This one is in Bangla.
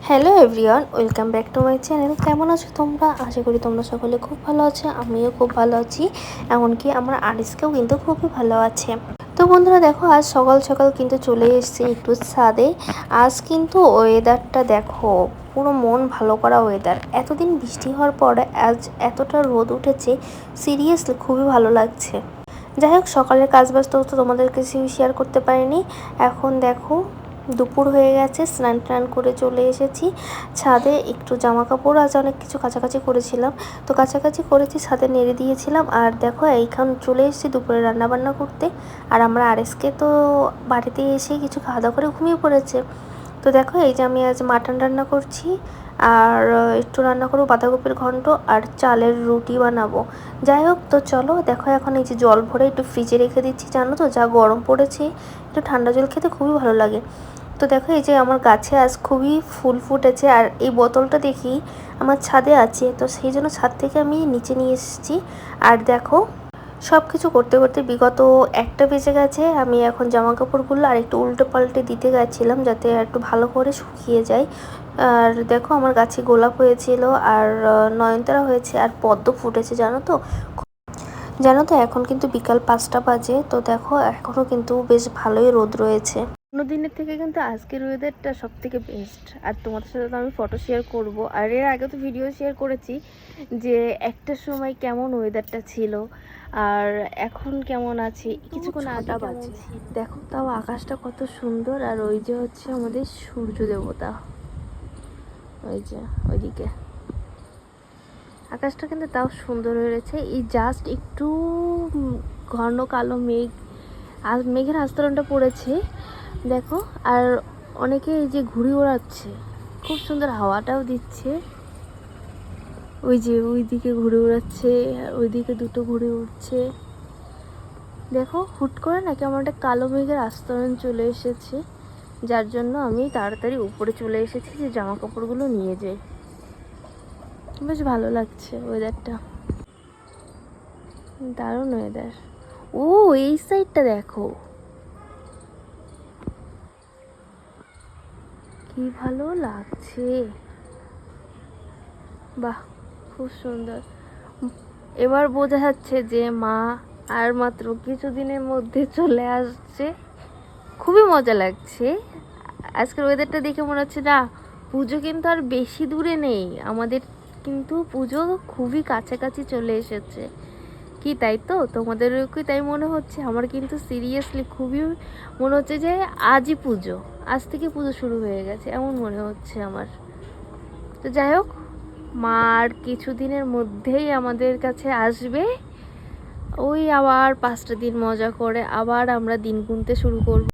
Hello everyone, welcome back to my channel. কেমন আছো তোমরা? আশা করি তোমরা সকলে খুব ভালো আছো। আমিও খুব ভালো আছি, এমনকি আমার আরিসকেও কিন্তু খুবই ভালো আছে। তো বন্ধুরা দেখো, আজ সকাল সকাল কিন্তু চলে এসেছি একটু ছাদে। আজ কিন্তু ওয়েদারটা দেখো, পুরো মন ভালো করা ওয়েদার। এতদিন বৃষ্টি হওয়ার পরে আজ এতটা রোদ উঠেছে, সিরিয়াসলি খুবই ভালো লাগছে। যাই হোক, সকালের কাজবাজ তো তোমাদের কাছে শেয়ার করতে পারিনি। এখন দেখো দুপুর হয়ে গেছে, স্নান টান করে চলে এসেছি ছাদে। একটু জামা কাপড় আজ অনেক কিছু কাছাকাছি করেছিলাম, তো কাছাকাছি করেছি, ছাদে নেড়ে দিয়েছিলাম। আর দেখো এইখান চলে এসেছি দুপুরে রান্না বান্না করতে। আর আমরা আরএসকে তো বাড়িতে এসে কিছু খাওয়া দাওয়া করে ঘুমিয়ে পড়েছে। তো দেখো এই যে আমি আজ মাটন রান্না করছি, আর একটু রান্না করবো বাঁধাকপির ঘন্ট, আর চালের রুটি বানাবো। যাই হোক, তো চলো দেখো, এখন এই যে জল ভরে একটু ফ্রিজে রেখে দিচ্ছি। জানো তো যা গরম পড়েছে, একটু ঠান্ডা জল খেতে খুবই ভালো লাগে। তো দেখো এই যে আমার গাছে আজ খুবই ফুল ফুটেছে, আর এই বোতলটা দেখি আমার ছাদে আছে, তো সেই জন্য ছাদ থেকে আমি নিচে নিয়ে এসেছি। আর দেখো সব কিছু করতে করতে বিগত 1টা বেজে গেছে। আমি এখন জামা কাপড়গুলো আর একটু উল্টে পাল্টে দিতে গেছিলাম, যাতে একটু ভালো করে শুকিয়ে যায়। আর দেখো আমার গাছে গোলাপ হয়েছিল, আর নয়নতারা হয়েছে, আর পদ্ম ফুটেছে। জানো তো এখন কিন্তু বিকাল 5টা বাজে। তো দেখো এখনও কিন্তু বেশ ভালোই রোদ রয়েছে। অন্য দিনের থেকে কিন্তু আজকের ওয়েদারটা সব থেকে বেস্ট। আর তোমাদের সাথে তো আমি ফটো শেয়ার করব, আর এর আগে তো ভিডিও শেয়ার করেছি যে একটা সময় কেমন ওয়েদারটা ছিল আর এখন কেমন আছে। কিছুক্ষণ আগে বাজে দেখো, তাও আকাশটা কত সুন্দর। আর ওই যে হচ্ছে আমাদের সূর্য দেবতা, ওই যে ওইদিকে আকাশটা কিন্তু তাও সুন্দর হয়েছে। এই জাস্ট একটু ঘন কালো মেঘ, আর মেঘের আস্তরণটা পড়েছে দেখো। আর অনেকে এই যে ঘুড়ি ওড়াচ্ছে, খুব সুন্দর হাওয়াটাও দিচ্ছে। ওই যে ওইদিকে ঘুড়ি ওড়াচ্ছে, ওইদিকে দুটো ঘুড়ি উড়ছে দেখো। হুট করে না কেমন একটা কালো মেঘের আস্তরণ চলে এসেছে, যার জন্য আমি তাড়াতাড়ি উপরে চলে এসেছি যে জামা কাপড়গুলো নিয়ে যাই। বেশ ভালো লাগছে ওয়েদারটা, দারুণ ওয়েদার। ও এই সাইডটা দেখো কি ভালো লাগছে, বাহ খুব সুন্দর। এবার বোঝা যাচ্ছে যে মা আর মাত্র কিছুদিনের মধ্যে চলে আসছে। খুবই মজা লাগছে আজকের ওয়েদারটা দেখে। মনে হচ্ছে না পুজো কিন্তু আর বেশি দূরে নেই, আমাদের কিন্তু পুজো খুবই কাছাকাছি চলে এসেছে। কি তাই তো? তোমাদেরও কি তাই মনে হচ্ছে? আমার কিন্তু সিরিয়াসলি খুবই মনে হচ্ছে যে আজই পুজো, আজ থেকে পুজো শুরু হয়ে গেছে এমন মনে হচ্ছে আমার। তো যাই হোক, মা আর কিছুদিনের মধ্যেই আমাদের কাছে আসবে। ওই আবার 5টা দিন মজা করে আবার আমরা দিন গুনতে শুরু করব।